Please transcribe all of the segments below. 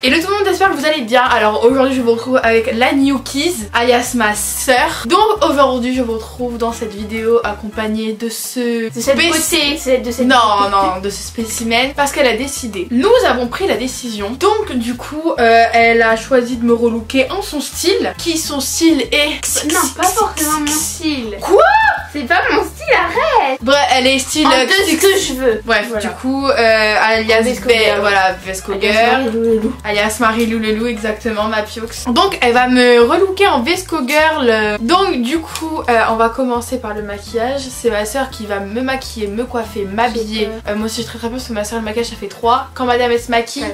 Hello tout le monde, j'espère que vous allez bien. Alors aujourd'hui je vous retrouve avec la Newkies, alias ma sœur. Donc aujourd'hui je vous retrouve dans cette vidéo accompagnée de ce... De cette beauté, Non, de ce spécimen. Parce qu'elle a décidé. Nous avons pris la décision. Donc du coup elle a choisi de me relooker en son style. Qui son style est... Non, pas forcément mon style. Quoi? C'est pas mon style, arrête. Bref, elle est style... De ce que je veux. Bref, voilà. Du coup alias Vesco Girl. Voilà, Vesco Girl. Alias Marilou Lelou, exactement, ma piox. Donc elle va me relooker en Vesco Girl. Donc du coup on va commencer par le maquillage. C'est ma soeur qui va me maquiller, me coiffer, m'habiller. Moi aussi je suis très peur parce que ma soeur le maquillage ça fait 3. Quand madame elle se maquille,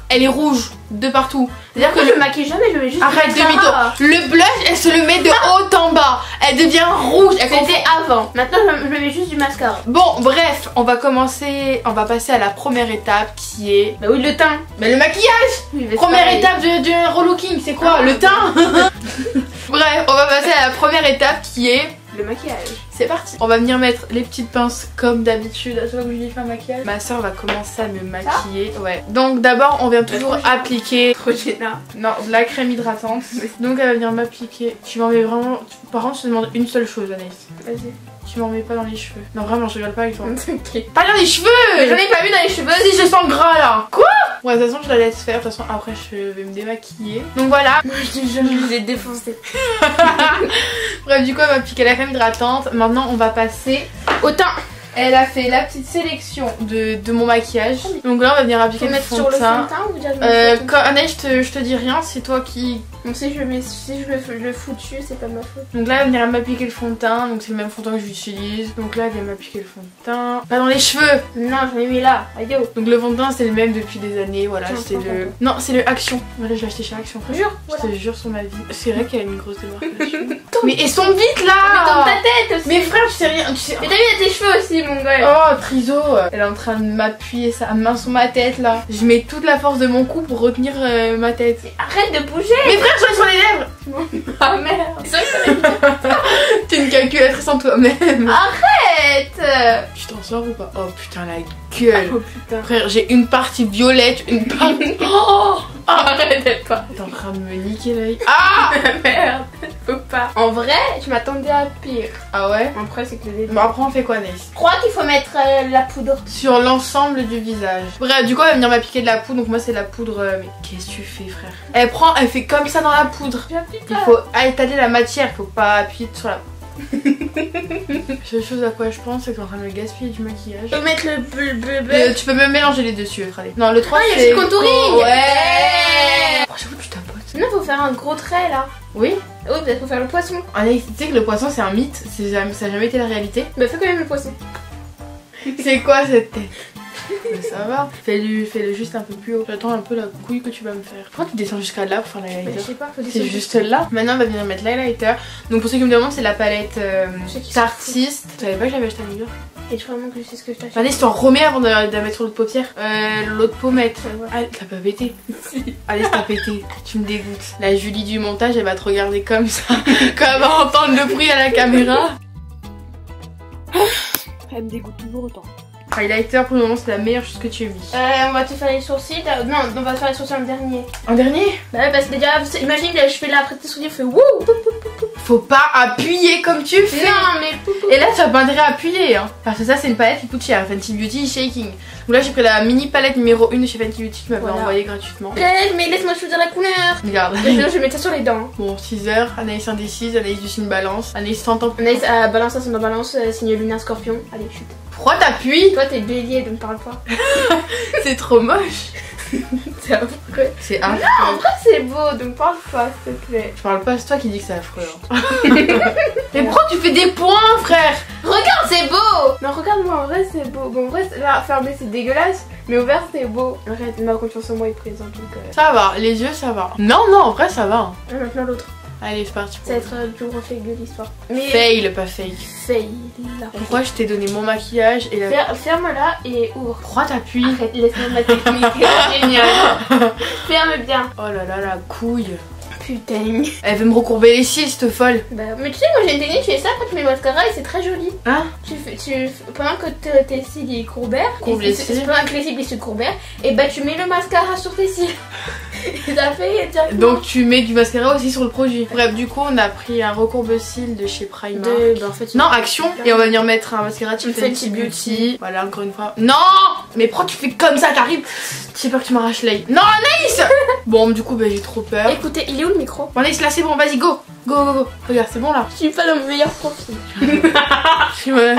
elle est rouge de partout. C'est-à-dire que je me maquille jamais, je mets juste arrête de mytho. Le blush elle se le met de haut en bas. Elle devient rouge. C'était avant. Maintenant je me mets juste du mascara. Bon bref, on va commencer. On va passer à la première étape qui est... Bah oui, le teint. Mais le maquillage. Oui, première étape du relooking, c'est quoi? Le teint. Bref, on va passer à la première étape qui est... le maquillage. C'est parti. On va venir mettre les petites pinces comme d'habitude à chaque fois que je lui fais un maquillage. Ma soeur va commencer à me maquiller. Ouais. Donc d'abord on vient toujours appliquer... Non, de la crème hydratante. Donc elle va venir m'appliquer. Tu m'en mets vraiment... Par contre je te demande une seule chose Anaïs. Vas-y. Tu m'en mets pas dans les cheveux. Non vraiment je rigole pas avec toi. Ok. Pas dans les cheveux. Mais j'en ai pas vu dans les cheveux. Si je sens gras là. Quoi? Ouais, de toute façon je la laisse faire, de toute façon après je vais me démaquiller. Donc voilà. Moi je les ai défoncés. Bref, du coup elle va appliquer la crème hydratante. Maintenant on va passer au teint. Elle a fait la petite sélection de mon maquillage. Donc là on va venir appliquer le fond de teint. Sur le fond de teint ou directement quand Anaïs je te dis rien, c'est toi qui... Donc si je le fous dessus, c'est pas ma faute. Donc là elle va venir m'appliquer le fond de teint. Donc c'est le même fond de teint que j'utilise. Donc là elle vient m'appliquer le fond de teint. Pas dans les cheveux. Non, j'en ai mis là. Aïe. Donc le fond de teint c'est le même depuis des années. Voilà, c'est le... Fond. Non, c'est le Action. Voilà, je l'ai acheté chez Action. Jure, voilà. Je te jure sur ma vie. C'est vrai qu'elle a une grosse démarcation. Mais et son vite là. Mais dans ta tête aussi. Mais frère, tu sais rien. Tu sais... Mais t'as vu tes cheveux aussi, mon gars. Oh, Triso. Elle est en train de m'appuyer sa main sur ma tête là. Je mets toute la force de mon cou pour retenir ma tête. Mais arrête de bouger. Mais frère, je suis sur les lèvres. Ah merde. T'es une calculatrice en toi-même. Arrête. Tu t'en sors ou pas? Oh putain la gueule. Oh putain. Frère, j'ai une partie violette, une partie... Oh, Arrête-toi. t'es en train de me niquer l'œil. Ah merde. Faut pas. En vrai, je m'attendais à pire. Ah ouais? Après c'est que le début. Bon après on fait quoi Naïs? Je crois qu'il faut mettre la poudre sur l'ensemble du visage. Bref, du coup elle va venir m'appliquer de la poudre. Donc moi c'est la poudre... Mais qu'est-ce que tu fais frère? Elle fait comme ça dans la poudre. Il faut étaler la matière, faut pas appuyer sur la... La seule chose à quoi je pense c'est qu'on est en train de me gaspiller du maquillage. Je peux mettre le bleu. Tu peux même mélanger les deux si tu veux. Allez. Non, le 3 il y a du contouring. Ouais. Oh, j'avoue tu tapotes. Non, faut faire un gros trait là. Oui. Oui, peut-être faut faire le poisson. Allez, tu sais que le poisson c'est un mythe, ça n'a jamais été la réalité. Bah fais quand même le poisson. C'est quoi cette tête? Mais ça va. Fais-le juste un peu plus haut. J'attends un peu la couille que tu vas me faire. Pourquoi tu descends jusqu'à là pour faire l'highlighter? Je sais pas, faut c'est juste là. Maintenant on va venir mettre l'highlighter. Donc pour ceux qui me demandent c'est la palette Tartiste. Tu savais pas que j'avais acheté à New York? Et tu vraiment que je sais ce que je t'achète. Allez, je t'en remets avant de la mettre sur l'autre paupière. L'autre pommette. Allez, t'as pas pété. Allez, t'as pété. Tu me dégoûtes. La Julie du montage elle va te regarder comme ça. Quand elle va entendre le bruit à la caméra. Elle me dégoûte toujours autant. Highlighter pour le moment c'est la meilleure chose que tu aies vue. On va te faire les sourcils. Non, on va te faire les sourcils en dernier. En dernier? Bah ouais, parce que déjà, imagine que je fais là après tes sourcils, je fais wouh. Faut pas appuyer comme tu fais. Non mais et là tu as pas intérêt à appuyer hein. Parce que ça c'est une palette qui coûte cher, Fenty Beauty Shaking. Donc là j'ai pris la mini palette numéro 1 de chez Fenty Beauty qui m'avait envoyé gratuitement. Mais laisse-moi choisir la couleur. Regarde. Je vais mettre ça sur les dents. Bon 6h, Anaïs indécise, Anaïs du signe balance, Anaïs t'entend. Anaïs balance ça, c'est ma balance, signe lunaire scorpion. Allez chute. Pourquoi t'appuies? Toi t'es bélier donc parle pas. C'est trop moche. C'est affreux. C'est affreux. Non, en vrai c'est beau donc parle pas s'il te plaît. Je parle pas, c'est toi qui dis que c'est affreux. Hein. Mais pourquoi tu fais des points frère? Regarde c'est beau. Non regarde-moi en vrai c'est beau. Bon en vrai là fermé c'est dégueulasse. Mais ouvert c'est beau. Arrête, ma confiance en moi est présente donc Ça va, les yeux ça va. Non en vrai ça va. Hein. Maintenant l'autre. Allez c'est parti. Ça va être le plus gros fake de l'histoire. Mais fail pas fake. Fail là. Pourquoi je t'ai donné mon maquillage et la... Ferme-la et ouvre. Pourquoi t'appuies? Arrête, laisse-moi ma technique. Génial. Ferme bien. Oh là là la couille. Putain. Elle veut me recourber les cils, cette folle. Bah, mais tu sais, moi j'ai une technique, tu fais ça après tu mets le mascara et c'est très joli. Hein? Pendant que tes cils ils courbèrent, courbe les cils. pendant que les cils ils se courbèrent, et bah tu mets le mascara sur tes cils. Ça fait directement. Donc tu mets du mascara aussi sur le produit. Bref, du coup on a pris un recourbe-cils de chez Primark. En fait, Non, Action. Et on va venir mettre un mascara de chez Fenty Beauty. Voilà, encore une fois. Non, mais pourquoi tu fais comme ça? T'arrives. J'ai peur que tu m'arraches l'œil. Non, Anaïs. Bon, du coup, bah, j'ai trop peur. Écoutez, il est où le micro? Bon, Anaïs, là c'est bon, vas-y, go. Go, go, go. Regarde, c'est bon là. Je suis pas dans mon meilleur profil. Ouais.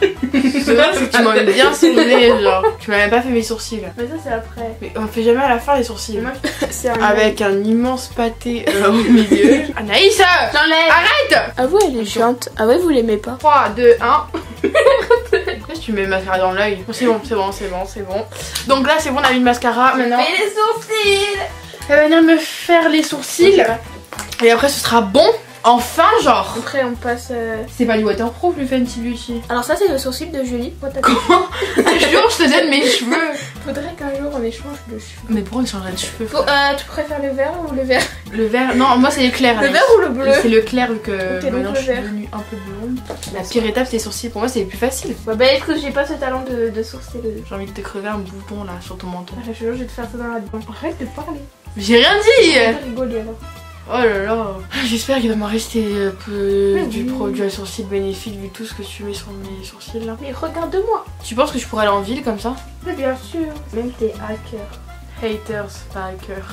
C'est vrai que tu m'as bien sourcillé, genre. Tu m'as même pas fait mes sourcils. Mais ça, c'est après. Mais on fait jamais à la fin les sourcils. Moi, c'est Avec un immense pâté au milieu. Anaïs, j'enlève. arrête. Ah ouais, elle est chiante. Ah ouais, vous l'aimez pas? 3, 2, 1. Pourquoi tu mets le mascara dans l'œil? C'est bon, c'est bon, c'est bon, c'est bon. Donc là, c'est bon, on a mis le mascara. Maintenant, Fais les sourcils. elle va venir me faire les sourcils. Et après, ce sera bon. Enfin, genre. Après, on passe. C'est pas du waterproof, le Fenty Beauty. Alors, ça, c'est le sourcil de Julie. Comment? Je jure, je te donne mes cheveux. Faudrait qu'un jour on échange de cheveux. Mais pourquoi on changerait de cheveux? Tu préfères le vert ou le vert? Le vert, non, moi c'est le clair. Le vert ou le bleu? C'est le clair vu que Ok, maintenant donc je le suis vert. devenue un peu blonde. La pire étape, c'est les sourcils. Pour moi, c'est les plus faciles. Bah, écoute, j'ai pas ce talent de sourcil. J'ai envie de te crever un bouton là sur ton menton. Ah, je te jure, je vais te faire ça dans la dent. Arrête de parler. J'ai rien dit. Arrête de rigoler alors. Oh là là. J'espère qu'il va m'en rester un peu Mais du oui. produit à sourcils bénéfique vu tout ce que tu mets sur mes sourcils là. Mais regarde-moi. Tu penses que je pourrais aller en ville comme ça? Mais bien sûr. Même t'es hacker. Haters, pas hacker.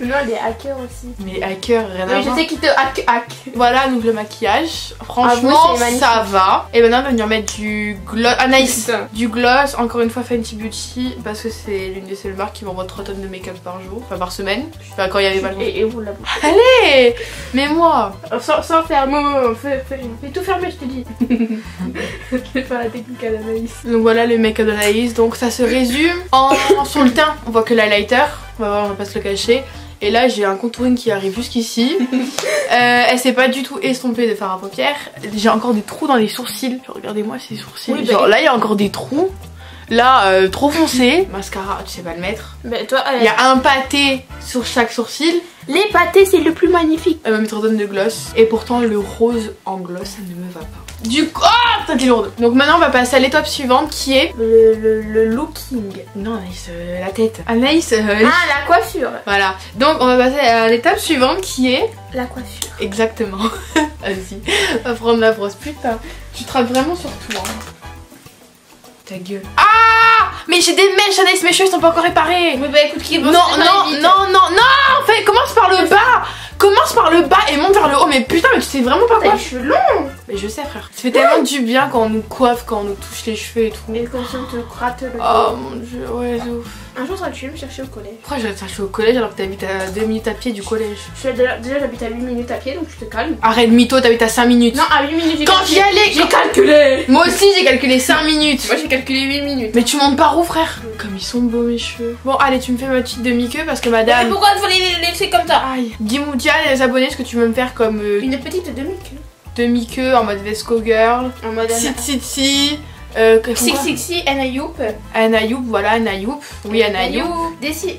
Non, les hackers aussi. Mais hacker, rien à Oui, je voir. sais qui te hack. Voilà, donc le maquillage. Ah, Franchement, vous, c'est magnifique. ça va. Et maintenant, on va venir mettre du gloss. Anaïs, Putain. du gloss. Encore une fois, Fenty Beauty. Parce que c'est l'une des seules marques qui m'envoie 3 tonnes de make-up par jour. Enfin, par semaine. Enfin, quand il y avait pas le Et vous là-bas. Allez, mais moi. Sans faire. Non, fais tout fermer, je te dis. Je vais faire la technique à l'analyse. Donc voilà le make-up d'Anaïs. Donc ça se résume en sur le teint. On voit que l'highlighter. On va voir, on va pas se le cacher. Et là j'ai un contouring qui arrive jusqu'ici. Elle s'est pas du tout estompée de fard à paupières. J'ai encore des trous dans les sourcils. Regardez-moi ces sourcils. Oui, Genre bah, là il y a encore des trous. Là trop foncé. Mascara, tu sais pas le mettre. Bah, toi, Il y a un pâté sur chaque sourcil. les pâtés, c'est le plus magnifique. Elle va me donne de gloss. Et pourtant le rose en gloss ça ne me va pas. Du coup, oh, putain t'es lourde. Donc maintenant on va passer à l'étape suivante qui est Le looking. non Anaïs, la tête. Anaïs, Ah, la coiffure. voilà. Donc on va passer à l'étape suivante qui est La coiffure. exactement. Vas-y, on va prendre la brosse. Putain, tu trappes vraiment sur tout. Hein. Ta gueule. Ah, mais j'ai des mèches, Anaïs, mes cheveux sont pas encore réparés. Mais bah écoute, qui Non, non, non, non, non. Fais, commence par le bas. Commence par le bas et monte vers le haut. Mais putain, mais tu sais vraiment pas T'as quoi. les cheveux longs. Mais je sais, frère. Ça fait tellement du bien quand on nous coiffe, quand on nous touche les cheveux et tout. Et comme si on te gratte le Oh mon dieu, ouais, c'est ouf. Un jour, ça tu veux me chercher au collège. Pourquoi je suis au collège alors que t'habites à 2 minutes à pied du collège? Déjà, j'habite à 8 minutes à pied, donc tu te calmes. Arrête, mytho, t'habites à 5 minutes. Non, à 8 minutes, j'ai Quand calculé. j'y allais, J'ai calculé. moi aussi j'ai calculé 5 minutes. Moi, j'ai calculé 8 minutes. Mais tu montes par où, frère? Comme ils sont beaux mes cheveux. Bon, allez, tu me fais ma petite demi-queue parce que Mais madame. pourquoi il faut les laisser comme ça? Aïe. Dis-moi, dis à les abonnés ce que tu veux me faire comme Une petite demi-queue. demi-queue en mode Vesco Girl. En mode Sixty. Sixty, Anna Youp. Anna Youp, voilà, Anna Youp. Oui, Anna Youp.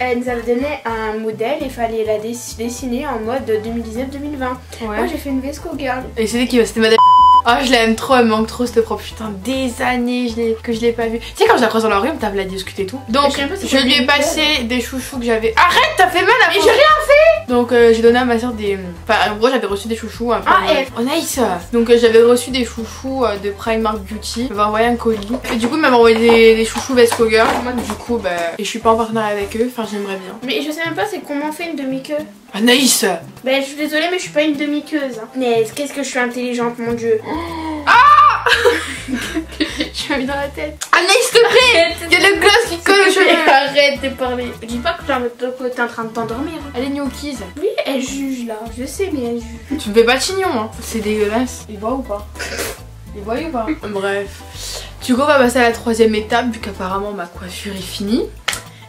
Elle nous avait donné un modèle et il fallait la dessiner en mode 2019-2020. Moi, Ouais. j'ai fait une Vesco Girl. Et c'était qui? C'était madame. Ah, je l'aime trop, elle me manque trop cette propre. Putain, des années que je l'ai pas vue. Tu sais, quand je la croise dans la rue, on tape la discuter et tout. Donc, Je sais pas si je c'est lui ai une passé des chouchous que j'avais. Arrête, t'as fait mal à Mais j'ai rien. Donc j'ai donné à ma soeur des... Enfin en gros j'avais reçu des chouchous un peu... Ah, et- Oh nice. Donc j'avais reçu des chouchous de Primark Beauty. Elle m'a envoyé un colis. Et du coup elle m'avait envoyé des chouchous Vesco Girl. Moi du coup bah... Et je suis pas en partenariat avec eux. Enfin j'aimerais bien. Mais je sais même pas c'est comment on fait une demi-queue. Anaïs. Ben je suis désolée mais je suis pas une demi-queuse. Mais qu'est-ce que je suis intelligente mon dieu. Je m'ai mis dans la tête. Anaïs s'il te plaît. Il y a le gloss qui colle aux cheveux. Arrête de parler. Dis pas que t'es en train de t'endormir. Elle est gnocchis. Oui elle juge là. Je sais mais elle juge. Tu me fais pas de chignon hein. C'est dégueulasse. Il voit ou pas? Il voit ou pas? Bref. Du coup on va passer à la troisième étape vu qu'apparemment ma coiffure est finie.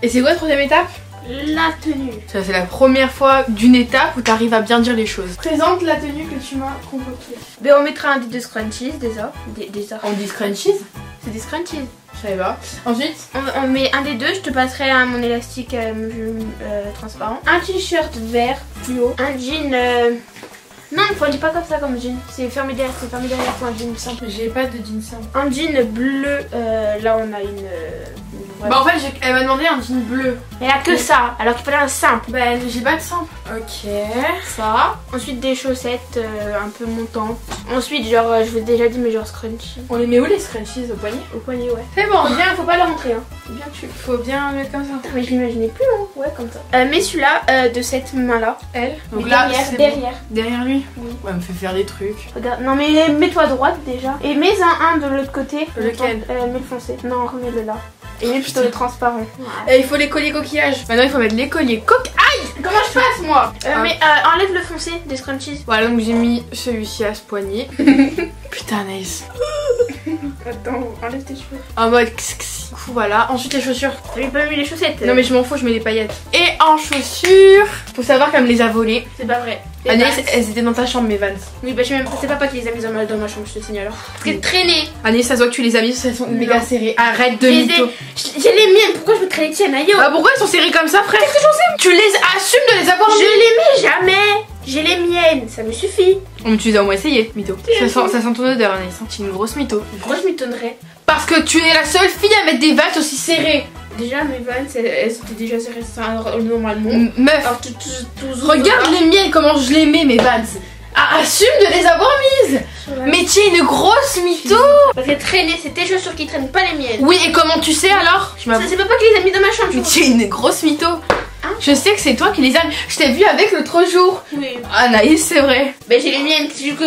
Et c'est quoi la troisième étape? La tenue. Ça c'est la première fois d'une étape où t'arrives à bien dire les choses. Présente la tenue que tu m'as convoquée. Ben on mettra un des scrunchies déjà. Des On dit scrunchies? C'est des scrunchies. Je savais pas. Ensuite, On met un des deux, je te passerai mon élastique transparent. Un t-shirt vert fluo. Un jean... Non, on dit pas comme ça comme jean. C'est fermé derrière pour un jean simple. j'ai pas de jean simple. Un jean bleu. Là on a une Ouais. Bah en fait elle m'a demandé un jean bleu. Elle a que ça, alors qu'il fallait un simple. Bah j'ai pas de simple. Ok, ça. Ensuite des chaussettes un peu montantes. Ensuite genre, je vous ai déjà dit mais genre scrunchy. On les met où les scrunchies, au poignet? Au poignet ouais. C'est bon. Bien, faut pas le rentrer hein. Bien tu. Faut bien mettre comme ça. Mais je l'imaginais plus long, ouais comme ça. Mais celui-là de cette main là. Elle. Donc Mais là derrière, c'est derrière. bon. Derrière lui. Oui. Ouais, elle me fait faire des trucs. Regarde, non mais mets-toi à droite déjà. Et mets un de l'autre côté. Lequel? Mets le foncé. Non, remets-le là. Et mets plutôt le transparent. Et il faut les colliers coquillages. Maintenant il faut mettre les colliers Aïe. Comment je passe moi Mais enlève le foncé des scrunchies. Voilà, donc j'ai mis celui-ci à ce poignet. Putain, nice. Attends, enlève tes cheveux. En mode x. Voilà, ensuite les chaussures. J'avais pas mis les chaussettes. Non mais je m'en fous, je mets des paillettes. Et en chaussures, faut savoir qu'elle me les a volées. C'est pas vrai. Agnès, elles étaient dans ta chambre mes Vans. Oui, bah je sais même pas, c'est papa qui les a mises dans ma chambre, je te signale. Parce qu'elles traînaient. Agnès, ça se voit que tu les as mises, elles sont méga serrées. Arrête de mytho. J'ai les miennes, pourquoi je mettrais les tiennes, aïe? Bah pourquoi elles sont serrées comme ça, frère? Qu'est-ce que j'en sais? Tu les assumes de les avoir Je mises. les mets jamais. J'ai les miennes, ça me suffit. Oh, mais tu les as au moins essayé, mytho. Ça sent ton odeur, Anaïs. Tu es une grosse mytho. Pourquoi je m'étonnerais? Parce que tu es la seule fille à mettre des Vans aussi serrées. Déjà, mes Vans, elles étaient déjà serrées normalement. Meuf, Alors, regarde les miennes, comment je les mets, mes Vans. Ah, assume de les avoir mises. Mais tu es une grosse mytho. Parce qu'elles traînaient, c'est tes chaussures qui traînent, pas les miennes. Oui, et comment tu sais alors? Ça, c'est papa qui les a mis dans ma chambre. Mais tu es une grosse mytho. Je sais que c'est toi qui les as mis. Je t'ai vu avec l'autre jour. Oui. Anaïs, c'est vrai. Mais j'ai les miennes, du coup.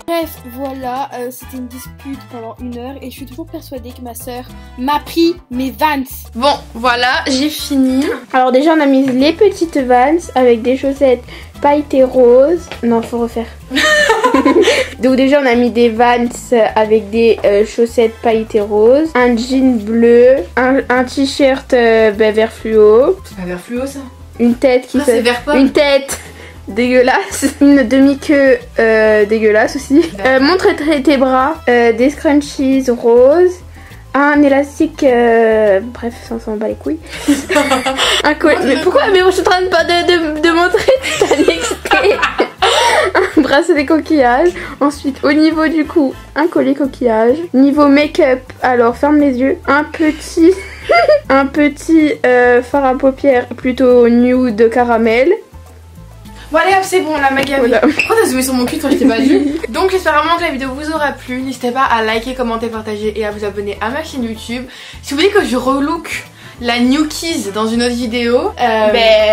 Bref, voilà, c'était une dispute pendant 1 heure et je suis toujours persuadée que ma soeur m'a pris mes Vans. Bon, voilà, j'ai fini. Alors déjà, on a mis les petites Vans avec des chaussettes pailletées roses. Non, faut refaire. Donc déjà, on a mis des Vans avec des chaussettes pailletées roses, un jean bleu, un t-shirt vert fluo, C'est pas vert fluo ça? une tête qui Ah, c'est vert pomme. une tête dégueulasse, une demi-queue dégueulasse aussi. Montre tes bras, des scrunchies roses, un élastique, bref, ça s'en bat les couilles. Un collier. Mais pourquoi? Mais moi je suis en train de montrer tout un extrait. Un bracelet coquillage. Ensuite, au niveau du cou, un collier coquillage. Niveau make-up, alors ferme les yeux. Un petit, un petit fard à paupières plutôt nude caramel. Bon allez hop, c'est bon, la ma gamme. Voilà. Pourquoi t'as zoomé sur mon cul quand je t'ai pas vu? Donc j'espère vraiment que la vidéo vous aura plu. N'hésitez pas à liker, commenter, partager et à vous abonner à ma chaîne YouTube. Si vous voulez que je relook la New Keys dans une autre vidéo,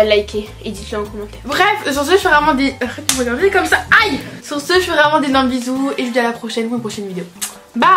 Likez et dites-le en commentaire. bref, sur ce je fais vraiment des... Arrête de me regarder comme ça, aïe. Sur ce je fais vraiment d'énormes bisous et je vous dis à la prochaine pour une prochaine vidéo. Bye.